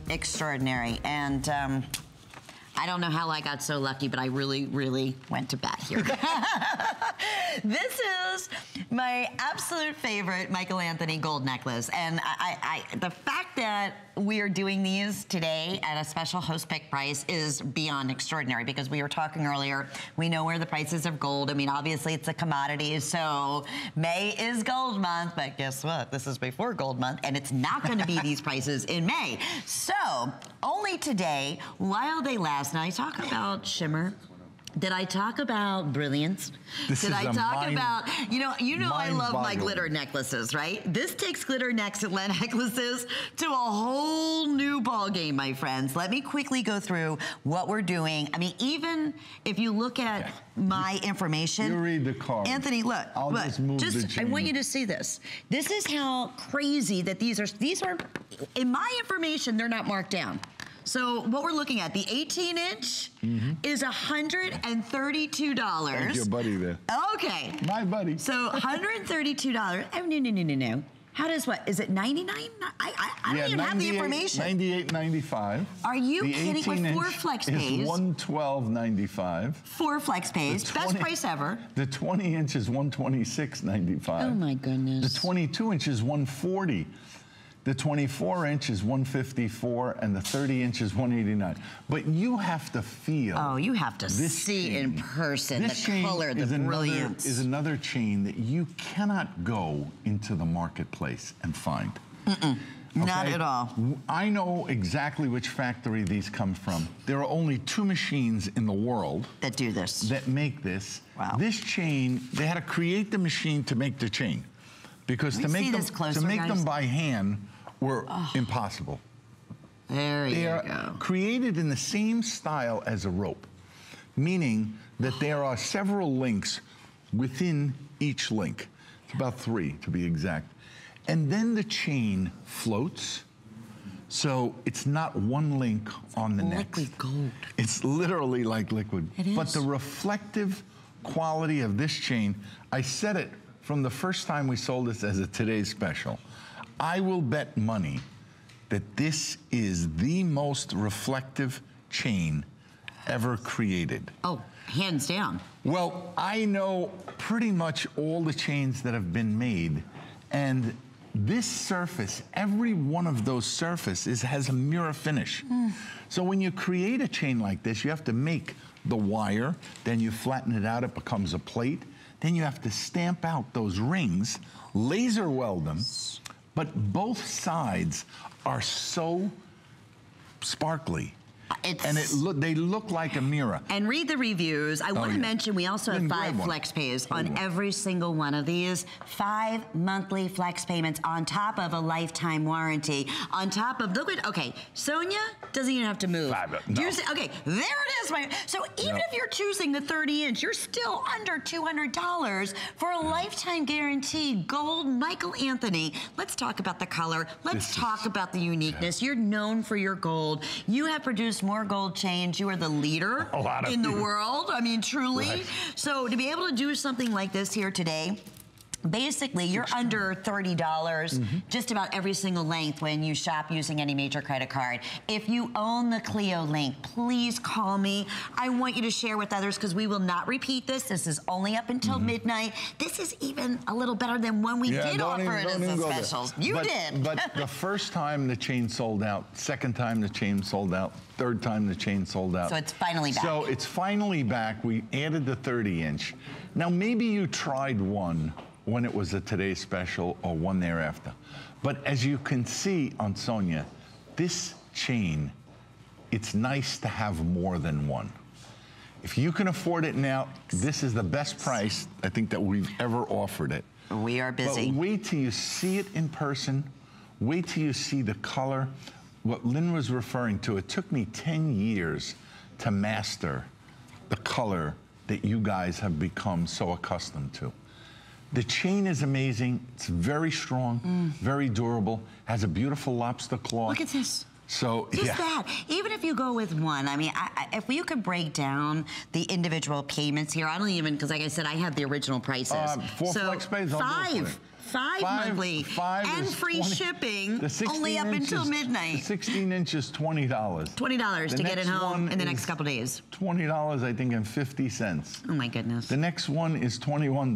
extraordinary. And I don't know how I got so lucky, but I really, really went to bat here. This is my absolute favorite Michael Anthony gold necklace. And the fact that we are doing these today at a special host pick price is beyond extraordinary, because we were talking earlier, we know where the prices of gold. I mean, obviously it's a commodity, so May is gold month, but guess what? This is before gold month, and it's not gonna be these prices in May. So, only today, while they last. Now I talk about shimmer. Did I talk about brilliance? Did I talk about, you know I love my glitter necklaces, right? This takes glitter necklaces to a whole new ball game, my friends. Let me quickly go through what we're doing. I mean, even if you look at my information. You read the card. Anthony, look. I'll just move the chain. I want you to see this. This is how crazy that these are, in my information, they're not marked down. So what we're looking at, the 18-inch is $132. Thank your buddy there. Okay. My buddy. So $132. Oh, no. How does what? Is it 99? I don't even have the information. $98.95. Are you kidding? With 4 flex pays. Is $112.95. 4 flex pays. Best price ever. The 20-inch is $126.95. Oh my goodness. The 22-inch is $140. The 24-inch is $154, and the 30-inch is $189. But you have to feel. Oh, you have to see in person the color, the brilliance. Is another chain that you cannot go into the marketplace and find. Okay? Not at all. I know exactly which factory these come from. There are only 2 machines in the world that do this. That make this. Wow. This chain, they had to create the machine to make the chain, because to make them by hand were impossible. There you go. They are created in the same style as a rope, meaning that there are several links within each link. It's about 3 to be exact. And then the chain floats, so it's not one link on the next. Liquid gold. It's literally like liquid. It is. But the reflective quality of this chain, I said it from the first time we sold this as a today's special. I will bet money that this is the most reflective chain ever created. Oh, hands down. Well, I know pretty much all the chains that have been made, and this surface, every one of those surfaces has a mirror finish. So when you create a chain like this, you have to make the wire, then you flatten it out, it becomes a plate, then you have to stamp out those rings, laser weld them, but both sides are so sparkly. And they look like a mirror. And read the reviews. I want to mention we also have 5 flex pays on every single one of these. 5 monthly flex payments on top of a lifetime warranty. On top of, look at, okay, Sonia doesn't even have to move. No. Okay, there it is. So even if you're choosing the 30-inch, you're still under $200 for a lifetime guaranteed gold Michael Anthony. Let's talk about the color. Let's talk about the uniqueness. You're known for your gold. You have produced more gold chains. You are the leader in the world. I mean, truly. Right. So to be able to do something like this here today, basically, you're under $30 just about every single length when you shop using any major credit card. If you own the Cleo link, please call me. I want you to share with others, because we will not repeat this. This is only up until midnight. This is even a little better than when we did offer it as a specials. You did. But the first time the chain sold out, second time the chain sold out, third time the chain sold out. So it's finally back. So it's finally back. We added the 30-inch. Now, maybe you tried one when it was a today's special or one thereafter. But as you can see on Sonia, this chain, it's nice to have more than one. If you can afford it now, this is the best price I think that we've ever offered it. We are busy. But wait till you see it in person. Wait till you see the color. What Lynn was referring to, it took me 10 years to master the color that you guys have become so accustomed to. The chain is amazing. It's very strong, very durable, has a beautiful lobster claw. Look at this. So, just that. Even if you go with one, I mean, if you could break down the individual payments here, I don't even, because like I said, I have the original prices. 4 flex pays, I'll do it for you. 5 monthly. And free shipping only up until midnight. The 16 inches, $20. $20 to get it home in the next couple days. $20, I think, and 50 cents. Oh my goodness. The next one is $21.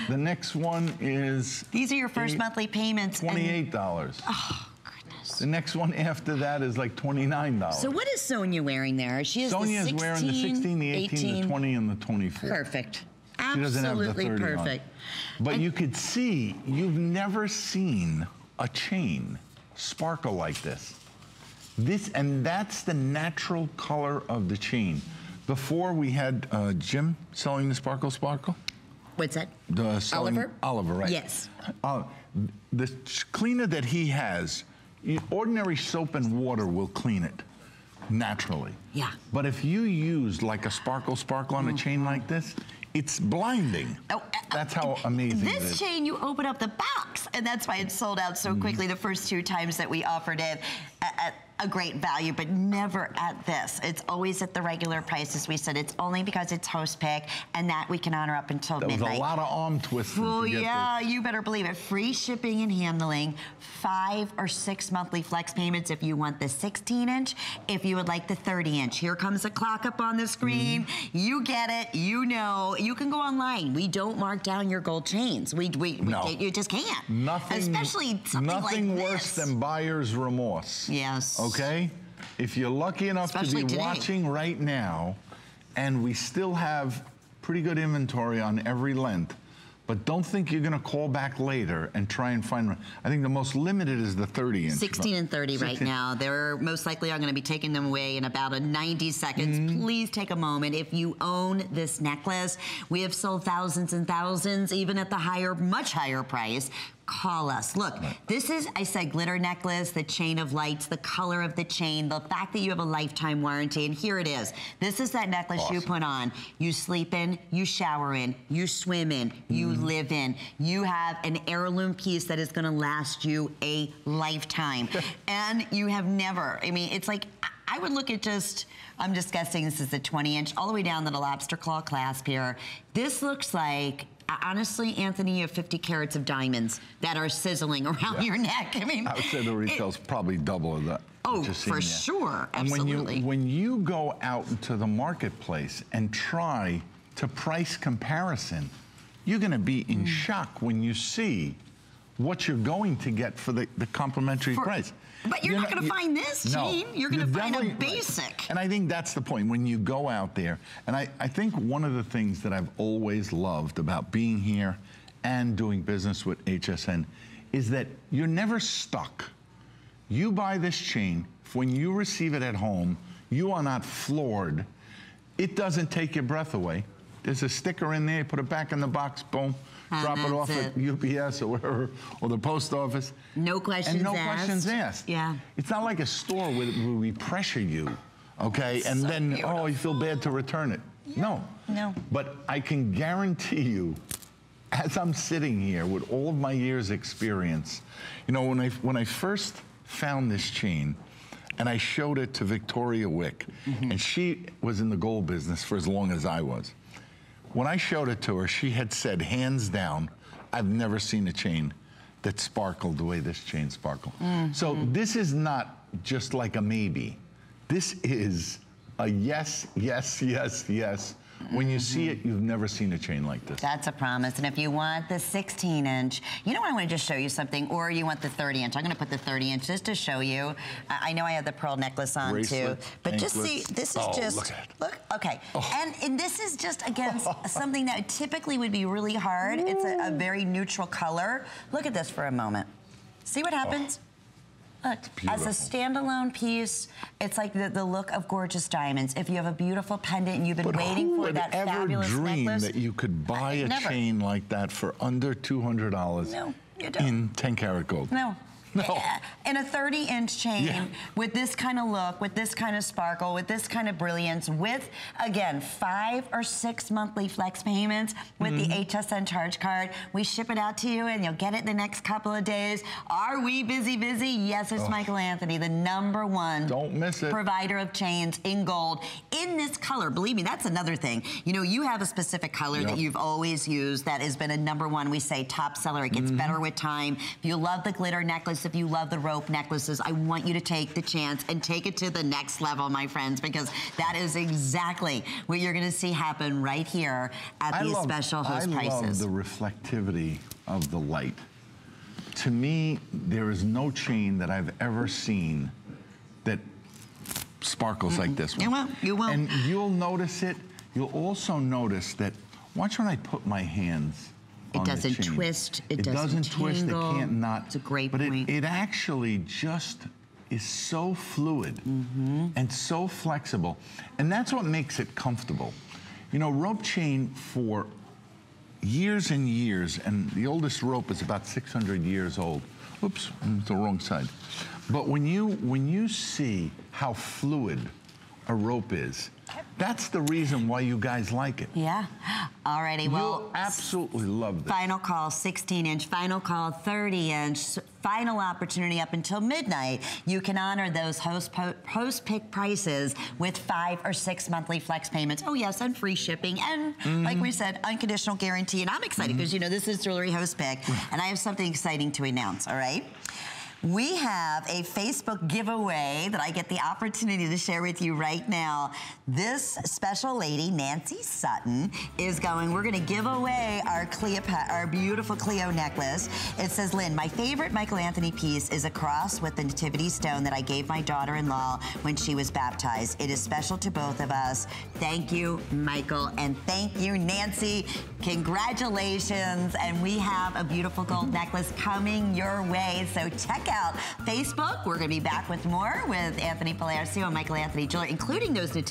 The next one is... These are your first monthly payments. $28. Oh, goodness. The next one after that is like $29. So what is Sonia wearing there? She has Sonia's the 16, wearing the 16, the 18, the 20, and the 24. Perfect. She doesn't have the 30 perfect. on. But you could see, you've never seen a chain sparkle like this. And that's the natural color of the chain. Before we had Jim selling the Sparkle Sparkle. What's that? Oliver? Oliver, right. Yes. The cleaner that he has, ordinary soap and water will clean it naturally. Yeah. But if you use like a Sparkle Sparkle on a chain like this, it's blinding. That's how amazing it is. This chain, you open up the box, and that's why it sold out so quickly the first 2 times that we offered it at a great value, but never at this. It's always at the regular price. As we said, it's only because it's host pick, and that we can honor up until midnight. There was a lot of arm twisting to get this. You better believe it. Free shipping and handling, 5 or 6 monthly flex payments if you want the 16-inch, if you would like the 30-inch. Here comes the clock up on the screen. You get it. You know. You can go online. We don't mark down your gold chains. You just can't. Especially something like this. Nothing worse than buyer's remorse. Yes. Okay? If you're lucky enough to be watching right now, and we still have pretty good inventory on every length, but don't think you're going to call back later and try and find. I think the most limited is the 30-inch. 16 and 30 right now. They're most likely are going to be taking them away in about 90 seconds. Please take a moment. If you own this necklace, we have sold thousands and thousands, even at the much higher price. Call us. Look, this is, I said, glitter necklace, the chain of lights, the color of the chain, the fact that you have a lifetime warranty, and here it is. This is that necklace you put on. You sleep in, you shower in, you swim in, you live in. You have an heirloom piece that is going to last you a lifetime. And you have never, I mean, it's like, I would look at I'm just guessing this is a 20-inch, all the way down to the lobster claw clasp here. This looks like, honestly, Anthony, you have 50 carats of diamonds that are sizzling around your neck. I mean, I would say the retail's probably double of that. Oh, for sure. Absolutely. And when you go out into the marketplace and try to price comparison, you're going to be in shock when you see what you're going to get for the complimentary price. But you're not going to find this chain. You're going to find a basic. And I think that's the point when you go out there. And I think one of the things that I've always loved about being here and doing business with HSN is that you're never stuck. You buy this chain, when you receive it at home, you are not floored. It doesn't take your breath away. There's a sticker in there, you put it back in the box, boom. Drop it off at UPS or wherever, or the post office. No questions asked. And no questions asked. Yeah. It's not like a store where we pressure you, okay? And so then, beautiful. You feel bad to return it. Yeah. No. But I can guarantee you, as I'm sitting here with all of my years' experience, you know, when I first found this chain, and I showed it to Victoria Wick, and she was in the gold business for as long as I was. When I showed it to her, she had said, hands down, I've never seen a chain that sparkled the way this chain sparkled. So this is not just like a maybe. This is a yes, yes, yes, yes. When you see it, you've never seen a chain like this. That's a promise. And if you want the 16-inch, you know what, I want to just show you something, or you want the 30-inch. I'm going to put the 30-inch just to show you. I know I have the pearl necklace on too, but just see, this is just, look, okay. And this is just, again, something that typically would be really hard. It's a very neutral color. Look at this for a moment. See what happens? Look, as a standalone piece, it's like the look of gorgeous diamonds. If you have a beautiful pendant and you've been waiting for that fabulous necklace. Who would ever dream that you could buy a chain like that for under $200 no, you don't. in 10 karat gold? No. in a 30-inch chain with this kind of look, with this kind of sparkle, with this kind of brilliance, with, again, 5 or 6 monthly flex payments with the HSN charge card. We ship it out to you, and you'll get it in the next couple of days. Are we busy? Yes, it's Michael Anthony, the #1 Don't miss it. provider of chains in gold in this color. Believe me, that's another thing. You know, you have a specific color that you've always used that has been a #1, we say, top seller. It gets better with time. If you love the glitter necklace, if you love the rope necklaces, I want you to take the chance and take it to the next level, my friends, because that is exactly what you're going to see happen right here at these special host prices. I love the reflectivity of the light. To me, there is no chain that I've ever seen that sparkles like this one. You will. And you'll notice it. You'll also notice that watch when I put my hands on the chain. It doesn't twist. It doesn't twist. It tingle. can't not. It's a great point. point. It actually just is so fluid and so flexible. And that's what makes it comfortable. You know, rope chain for years and years, and the oldest rope is about 600 years old. Oops, I'm the wrong side. But when you see how fluid a rope is, that's the reason why you guys like it. Yeah. Alrighty, well. You'll absolutely love this. Final call, 16-inch. Final call, 30-inch. Final opportunity up until midnight. You can honor those host pick prices with 5 or 6 monthly flex payments. Oh, yes, and free shipping. And like we said, unconditional guarantee. And I'm excited because, you know, this is Jewelry Host Pick. And I have something exciting to announce, all right? We have a Facebook giveaway that I get the opportunity to share with you right now. This special lady, Nancy Sutton, is we're gonna give away our beautiful Cleo necklace. It says, Lynn, my favorite Michael Anthony piece is a cross with the nativity stone that I gave my daughter-in-law when she was baptized. It is special to both of us. Thank you, Michael, and thank you, Nancy. Congratulations, and we have a beautiful gold necklace coming your way, so check out Facebook. We're going to be back with more with Anthony Palacio and Michael Anthony Jewelry, including those nativity